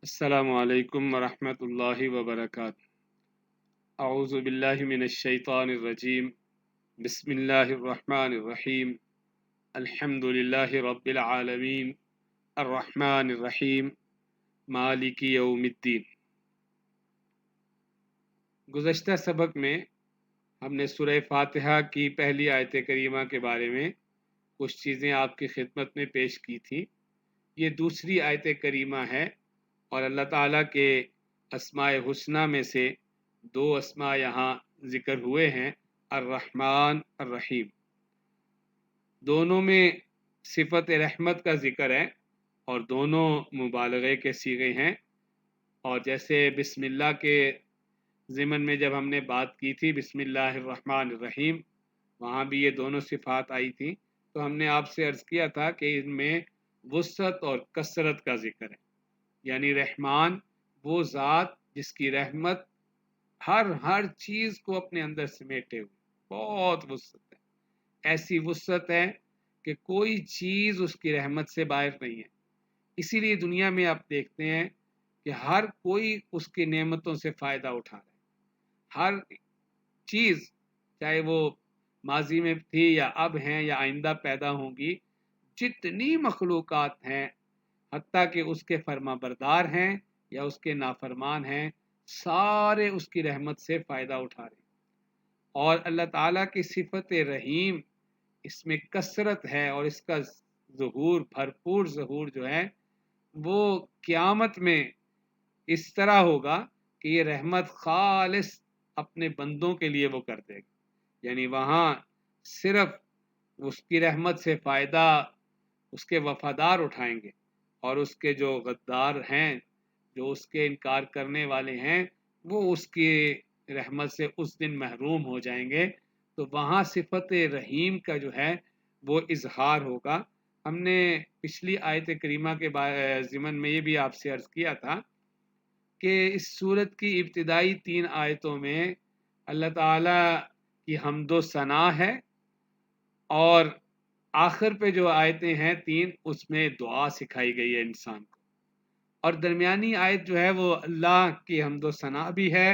السلام علیکم ورحمۃ اللہ وبرکاتہ۔ اعوذ باللہ من الشیطان الرجیم، بسم اللہ الرحمن الرحیم، الحمد للہ رب العالمین، الرحمن الرحیم، مالک یوم الدین۔ گزشتہ سبق میں ہم نے سورہ فاتحہ کی پہلی آیت کریمہ کے بارے میں کچھ چیزیں آپ کی خدمت میں پیش کی تھی۔ یہ دوسری آیت کریمہ ہے اور اللہ تعالیٰ کے اسماء حسنہ میں سے دو اسماء یہاں ذکر ہوئے ہیں، الرحمن الرحیم۔ دونوں میں صفت رحمت کا ذکر ہے اور دونوں مبالغے کے صیغے ہیں، اور جیسے بسم اللہ کے ضمن میں جب ہم نے بات کی تھی بسم اللہ الرحمن الرحیم، وہاں بھی یہ دونوں صفات آئی تھی، تو ہم نے آپ سے عرض کیا تھا کہ ان میں وسعت اور کثرت کا ذکر ہے، یعنی رحمان وہ ذات جس کی رحمت ہر چیز کو اپنے اندر سمیٹے ہوئے، بہت وسعت ہے، ایسی وسعت ہے کہ کوئی چیز اس کی رحمت سے باہر نہیں ہے۔ اسی لیے دنیا میں آپ دیکھتے ہیں کہ ہر کوئی اس کی نعمتوں سے فائدہ اٹھا رہا ہے، ہر چیز چاہے وہ ماضی میں تھی یا اب ہیں یا آئندہ پیدا ہوں گی، جتنی مخلوقات ہیں، حتیٰ کہ اس کے فرما بردار ہیں یا اس کے نافرمان ہیں، سارے اس کی رحمت سے فائدہ اٹھا رہے ہیں۔ اور اللہ تعالیٰ کی صفت رحیم اس میں کثرت ہے، اور اس کا ظہور، بھرپور ظہور جو ہے وہ قیامت میں اس طرح ہوگا کہ یہ رحمت خالص اپنے بندوں کے لیے وہ کر دے گا، یعنی وہاں صرف اس کی رحمت سے فائدہ اس کے وفادار اٹھائیں گے، اور اس کے جو غدار ہیں، جو اس کے انکار کرنے والے ہیں، وہ اس کی رحمت سے اس دن محروم ہو جائیں گے۔ تو وہاں صفت رحیم کا جو ہے وہ اظہار ہوگا۔ ہم نے پچھلی آیت کریمہ کے ضمن میں یہ بھی آپ سے عرض کیا تھا کہ اس سورت کی ابتدائی 3 آیتوں میں اللہ تعالیٰ کی حمد و ثنا ہے، اور آخر پہ جو آیتیں ہیں 3 اس میں دعا سکھائی گئی ہے انسان کو، اور درمیانی آیت جو ہے وہ اللہ کی حمد و ثنا بھی ہے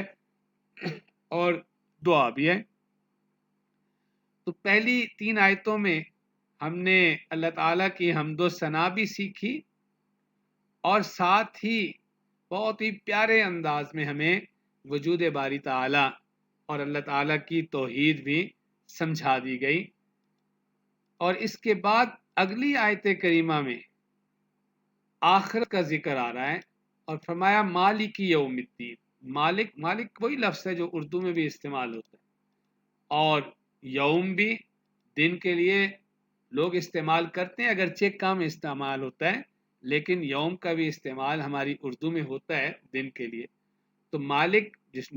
اور دعا بھی ہے۔ تو پہلی 3 آیتوں میں ہم نے اللہ تعالیٰ کی حمد و ثنا بھی سیکھی، اور ساتھ ہی بہت ہی پیارے انداز میں ہمیں وجود باری تعالیٰ اور اللہ تعالیٰ کی توحید بھی سمجھا دی گئی۔ اور اس کے بعد اگلی آیت کریمہ میں آخرت کا ذکر آ رہا ہے، اور فرمایا مالک یوم الدین۔ مالک وہی لفظ ہے جو اردو میں بھی استعمال ہوتا ہے، اور یوم بھی دن کے لیے لوگ استعمال کرتے ہیں، اگرچہ کم استعمال ہوتا ہے، لیکن یوم کا بھی استعمال ہماری اردو میں ہوتا ہے دن کے لیے۔ تو مالک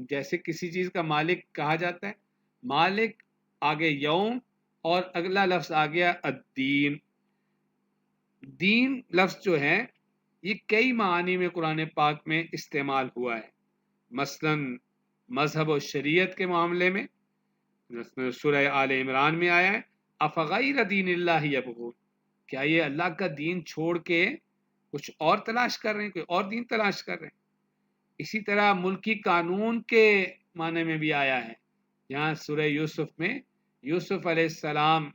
جیسے کسی چیز کا مالک کہا جاتا ہے، مالک آگے یوم، اور اگلا لفظ آ گیا الدین۔ دین لفظ جو ہے یہ کئی معانی میں قرآن پاک میں استعمال ہوا ہے، مثلا مذہب و شریعت کے معاملے میں سورہ آل عمران میں آیا ہے، افغیر دین اللہ یبغون، کیا یہ اللہ کا دین چھوڑ کے کچھ اور تلاش کر رہے ہیں، کوئی اور دین تلاش کر رہے ہیں۔ اسی طرح ملکی قانون کے معنی میں بھی آیا ہے، یہاں سورہ یوسف میں یوسف علیہ السلام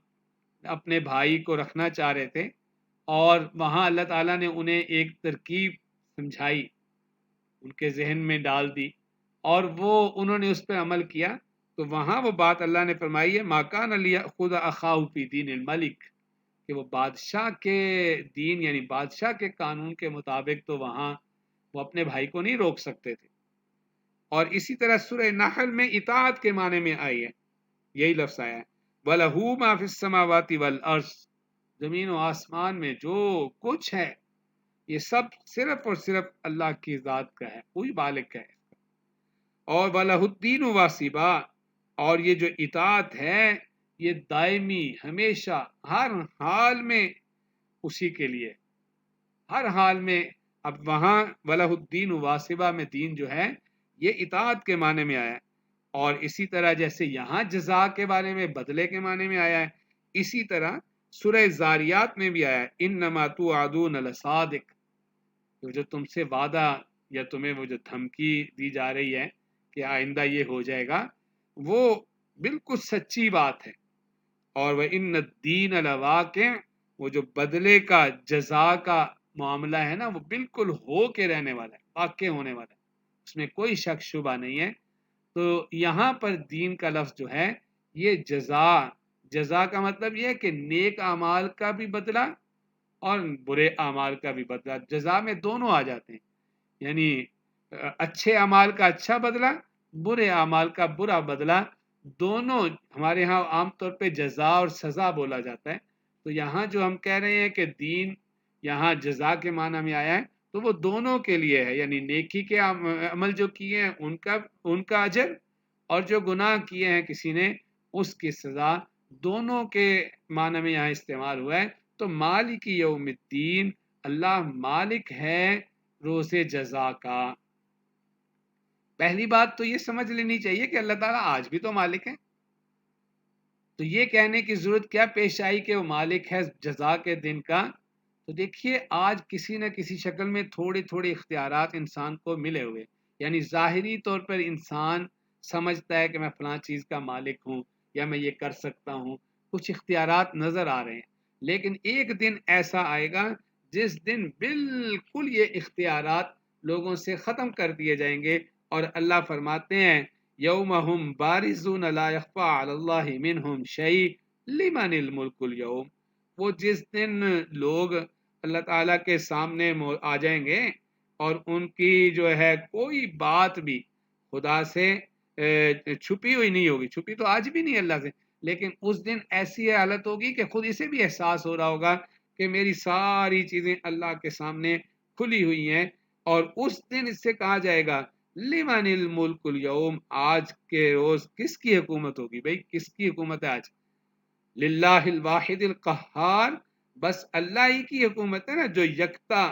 اپنے بھائی کو رکھنا چاہ رہے تھے، اور وہاں اللہ تعالیٰ نے انہیں ایک ترکیب سمجھائی، ان کے ذہن میں ڈال دی، اور وہ انہوں نے اس پہ عمل کیا۔ تو وہاں وہ بات اللہ نے فرمائی ہے ما کان لیأخذ اخاہ فی دین الملک، کہ وہ بادشاہ کے دین یعنی بادشاہ کے قانون کے مطابق تو وہاں وہ اپنے بھائی کو نہیں روک سکتے تھے۔ اور اسی طرح سورہ نحل میں اطاعت کے معنی میں آئی ہے، یہی لفظ آیا ہے وَلَهُ مَا فِي السَّمَاوَاتِ وَالْأَرْضِ، زمین و آسمان میں جو کچھ ہے یہ سب صرف اور صرف اللہ کی ذات کا ہے، کوئی مالک ہے۔ اور وَلَهُ الدِّينُ وَاصِبًا، اور یہ جو اطاعت ہے یہ دائمی، ہمیشہ، ہر حال میں اسی کے لیے، ہر حال میں۔ اب وہاں وَلَهُ الدِّينُ وَاصِبًا میں دین جو ہے یہ اطاعت کے معنی میں آیا ہے، اور اسی طرح جیسے یہاں جزا کے بارے میں بدلے کے معنی میں آیا ہے، اسی طرح سورہ زاریات میں بھی آیا ہے انما توعدون لصادق، تو جو تم سے وعدہ یا تمہیں وہ جو دھمکی دی جا رہی ہے کہ آئندہ یہ ہو جائے گا، وہ بالکل سچی بات ہے۔ اور وہ ان الدین لواقع، وہ جو بدلے کا جزا کا معاملہ ہے نا، وہ بالکل ہو کے رہنے والا ہے، واقع ہونے والا ہے، اس میں کوئی شک شبہ نہیں ہے۔ تو یہاں پر دین کا لفظ جو ہے یہ جزا کا مطلب یہ ہے کہ نیک اعمال کا بھی بدلہ اور برے اعمال کا بھی بدلہ، جزا میں دونوں آ جاتے ہیں، یعنی اچھے اعمال کا اچھا بدلہ، برے اعمال کا برا بدلہ، دونوں ہمارے ہاں عام طور پہ جزا اور سزا بولا جاتا ہے۔ تو یہاں جو ہم کہہ رہے ہیں کہ دین یہاں جزا کے معنی میں آیا ہے، تو وہ دونوں کے لیے ہے، یعنی نیکی کے عمل جو کیے ہیں ان کا اجر، اور جو گناہ کیے ہیں کسی نے اس کی سزا، دونوں کے معنی میں یہاں استعمال ہوا ہے۔ تو مالک یوم الدین، اللہ مالک ہے روز جزا کا۔ پہلی بات تو یہ سمجھ لینی چاہیے کہ اللہ تعالیٰ آج بھی تو مالک ہے، تو یہ کہنے کی ضرورت کیا پیش آئی کہ وہ مالک ہے جزا کے دن کا؟ تو دیکھیے آج کسی نہ کسی شکل میں تھوڑے تھوڑے اختیارات انسان کو ملے ہوئے، یعنی ظاہری طور پر انسان سمجھتا ہے کہ میں فلاں چیز کا مالک ہوں یا میں یہ کر سکتا ہوں، کچھ اختیارات نظر آ رہے ہیں، لیکن ایک دن ایسا آئے گا جس دن بالکل یہ اختیارات لوگوں سے ختم کر دیے جائیں گے، اور اللہ فرماتے ہیں یوم ہم بارزون لا یخفی علی اللہ منہم شیء لمن الملک اليوم، وہ جس دن لوگ اللہ تعالیٰ کے سامنے آ جائیں گے اور ان کی جو ہے کوئی بات بھی خدا سے چھپی ہوئی نہیں ہوگی، چھپی تو آج بھی نہیں اللہ سے، لیکن اس دن ایسی حالت ہوگی کہ خود اسے بھی احساس ہو رہا ہوگا کہ میری ساری چیزیں اللہ کے سامنے کھلی ہوئی ہیں، اور اس دن اس سے کہا جائے گا لمن الملک اليوم، آج کے روز کس کی حکومت ہوگی؟ بھئی کس کی حکومت ہے آج؟ للہ الواحد القہار، بس اللہ ہی کی حکومت ہے نا جو یکتا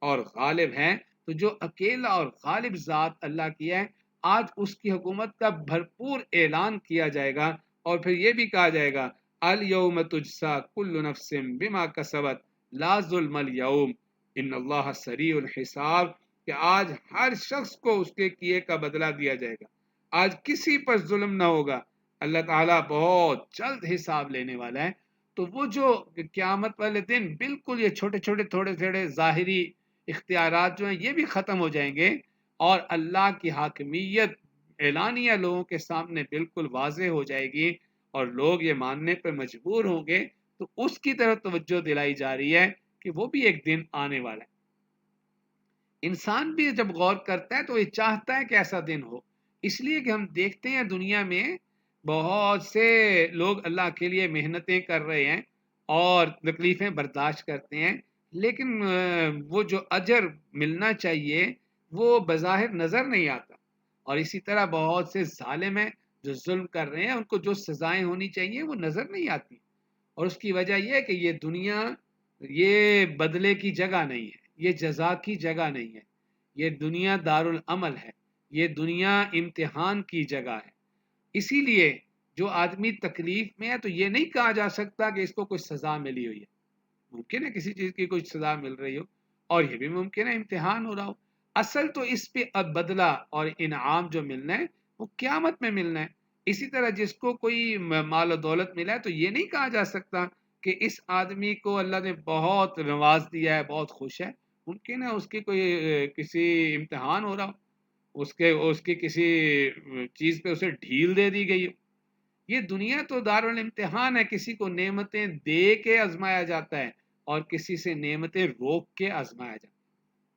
اور غالب ہے، تو جو اکیلا اور غالب ذات اللہ کی ہے، آج اس کی حکومت کا بھرپور اعلان کیا جائے گا، اور پھر یہ بھی کہا جائے گا الیوم تجزا کل نفس بما کسبت لا ظلم اليوم ان اللہ سریع الحساب، کہ آج ہر شخص کو اس کے کیے کا بدلہ دیا جائے گا، آج کسی پر ظلم نہ ہوگا، اللہ تعالیٰ بہت جلد حساب لینے والا ہے۔ تو وہ جو قیامت والے دن بالکل یہ چھوٹے چھوٹے تھوڑے تھوڑے ظاہری اختیارات جو ہیں یہ بھی ختم ہو جائیں گے، اور اللہ کی حاکمیت اعلانیہ لوگوں کے سامنے بالکل واضح ہو جائے گی، اور لوگ یہ ماننے پر مجبور ہوں گے۔ تو اس کی طرف توجہ دلائی جا رہی ہے کہ وہ بھی ایک دن آنے والا ہے۔ انسان بھی جب غور کرتا ہے تو یہ چاہتا ہے کہ ایسا دن ہو، اس لیے کہ ہم دیکھتے ہیں دنیا میں بہت سے لوگ اللہ کے لیے محنتیں کر رہے ہیں اور تکلیفیں برداشت کرتے ہیں، لیکن وہ جو اجر ملنا چاہیے وہ بظاہر نظر نہیں آتا، اور اسی طرح بہت سے ظالم ہیں جو ظلم کر رہے ہیں، ان کو جو سزائیں ہونی چاہیے وہ نظر نہیں آتی، اور اس کی وجہ یہ ہے کہ یہ دنیا یہ بدلے کی جگہ نہیں ہے، یہ جزا کی جگہ نہیں ہے، یہ دنیا دارالعمل ہے، یہ دنیا امتحان کی جگہ ہے۔ اسی لیے جو آدمی تکلیف میں ہے تو یہ نہیں کہا جا سکتا کہ اس کو کوئی سزا ملی ہوئی ہے، ممکن ہے کسی چیز کی کوئی سزا مل رہی ہو، اور یہ بھی ممکن ہے امتحان ہو رہا ہو، اصل تو اس پہ اب بدلہ اور انعام جو ملنا ہے وہ قیامت میں ملنا ہے۔ اسی طرح جس کو کوئی مال و دولت ملا ہے تو یہ نہیں کہا جا سکتا کہ اس آدمی کو اللہ نے بہت نواز دیا ہے، بہت خوش ہے، ممکن ہے اس کی کوئی کسی امتحان ہو رہا ہو، اس کی کسی چیز پہ اسے ڈھیل دے دی گئی ہو۔ یہ دنیا تو دارالامتحان ہے، کسی کو نعمتیں دے کے آزمایا جاتا ہے اور کسی سے نعمتیں روک کے آزمایا جاتا ہے،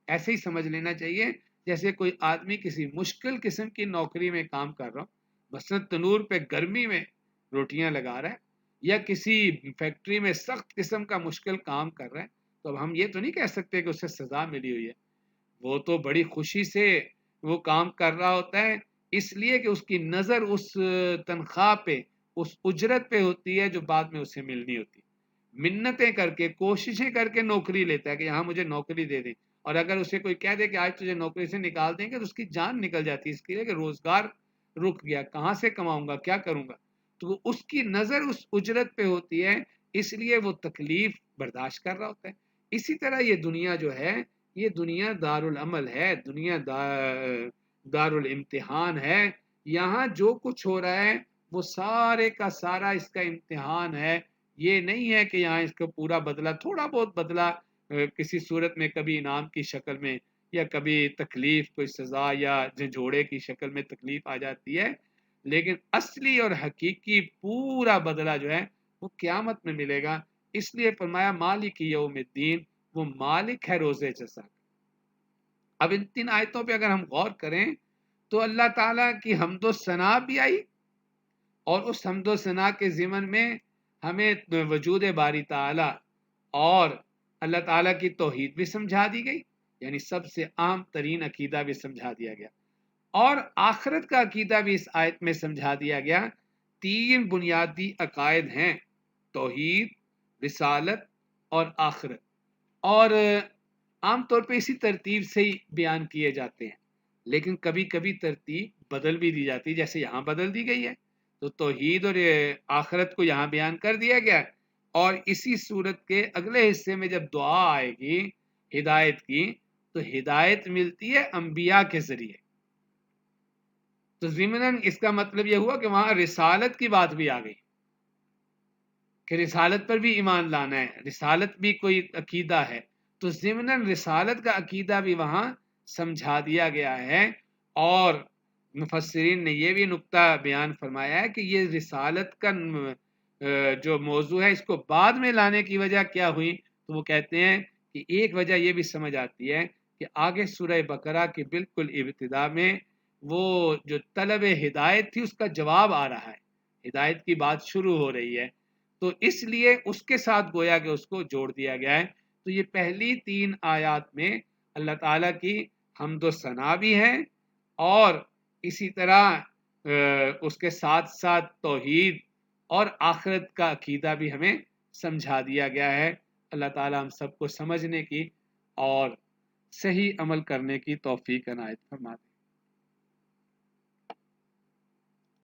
ایسے ہی سمجھ لینا چاہیے جیسے کوئی آدمی کسی مشکل قسم کی نوکری میں کام کر رہا ہو، مثلاً تنور پہ گرمی میں روٹیاں لگا رہا ہے، یا کسی فیکٹری میں سخت قسم کا مشکل کام کر رہا ہے، تو اب ہم یہ تو نہیں کہہ سکتے کہ اسے سزا ملی ہوئی ہے، وہ تو بڑی خوشی سے وہ کام کر رہا ہوتا ہے، اس لیے کہ اس کی نظر اس تنخواہ پہ، اس اجرت پہ ہوتی ہے جو بعد میں اسے ملنی ہوتی ہے، منتیں کر کے کوششیں کر کے نوکری لیتا ہے کہ یہاں مجھے نوکری دے دیں، اور اگر اسے کوئی کہہ دے کہ آج تجھے نوکری سے نکال دیں گے تو اس کی جان نکل جاتی ہے، اس کے لیے کہ روزگار رک گیا، کہاں سے کماؤں گا، کیا کروں گا، تو اس کی نظر اس اجرت پہ ہوتی ہے، اس لیے وہ تکلیف برداشت کر رہا ہوتا ہے۔ اسی طرح یہ دنیا جو ہے یہ دنیا دارالعمل ہے، دنیا دارالامتحان ہے. یہاں جو کچھ ہو رہا ہے وہ سارے کا سارا اس کا امتحان ہے. یہ نہیں ہے کہ یہاں اس کا پورا بدلہ، تھوڑا بہت بدلہ کسی صورت میں کبھی انعام کی شکل میں یا کبھی تکلیف کوئی سزا یا جھنجھوڑے کی شکل میں تکلیف آ جاتی ہے، لیکن اصلی اور حقیقی پورا بدلہ جو ہے وہ قیامت میں ملے گا. اس لیے فرمایا مالک یوم الدین، وہ مالک ہے روزے جزا. اب ان 3 آیتوں پہ اگر ہم غور کریں تو اللہ تعالیٰ کی حمد و ثنا بھی آئی، اور اس حمد و ثنا کے ضمن میں ہمیں وجود باری تعالیٰ اور اللہ تعالیٰ کی توحید بھی سمجھا دی گئی، یعنی سب سے عام ترین عقیدہ بھی سمجھا دیا گیا، اور آخرت کا عقیدہ بھی اس آیت میں سمجھا دیا گیا. 3 بنیادی عقائد ہیں، توحید، رسالت اور آخرت، اور عام طور پہ اسی ترتیب سے ہی بیان کیے جاتے ہیں، لیکن کبھی کبھی ترتیب بدل بھی دی جاتی ہے، جیسے یہاں بدل دی گئی ہے. تو توحید اور آخرت کو یہاں بیان کر دیا گیا ہے، اور اسی صورت کے اگلے حصے میں جب دعا آئے گی ہدایت کی، تو ہدایت ملتی ہے انبیاء کے ذریعے. تو ضمناً اس کا مطلب یہ ہوا کہ وہاں رسالت کی بات بھی آ گئی کہ رسالت پر بھی ایمان لانا ہے، رسالت بھی کوئی عقیدہ ہے. تو ضمناً رسالت کا عقیدہ بھی وہاں سمجھا دیا گیا ہے. اور مفسرین نے یہ بھی نقطہ بیان فرمایا ہے کہ یہ رسالت کا جو موضوع ہے اس کو بعد میں لانے کی وجہ کیا ہوئی، تو وہ کہتے ہیں کہ ایک وجہ یہ بھی سمجھ آتی ہے کہ آگے سورہ بقرہ کی بالکل ابتدا میں وہ جو طلب ہدایت تھی اس کا جواب آ رہا ہے، ہدایت کی بات شروع ہو رہی ہے، تو اس لیے اس کے ساتھ گویا کہ اس کو جوڑ دیا گیا ہے. تو یہ پہلی 3 آیات میں اللہ تعالیٰ کی حمد و ثنا بھی ہے، اور اسی طرح اس کے ساتھ ساتھ توحید اور آخرت کا عقیدہ بھی ہمیں سمجھا دیا گیا ہے. اللہ تعالیٰ ہم سب کو سمجھنے کی اور صحیح عمل کرنے کی توفیق عنایت فرما دے.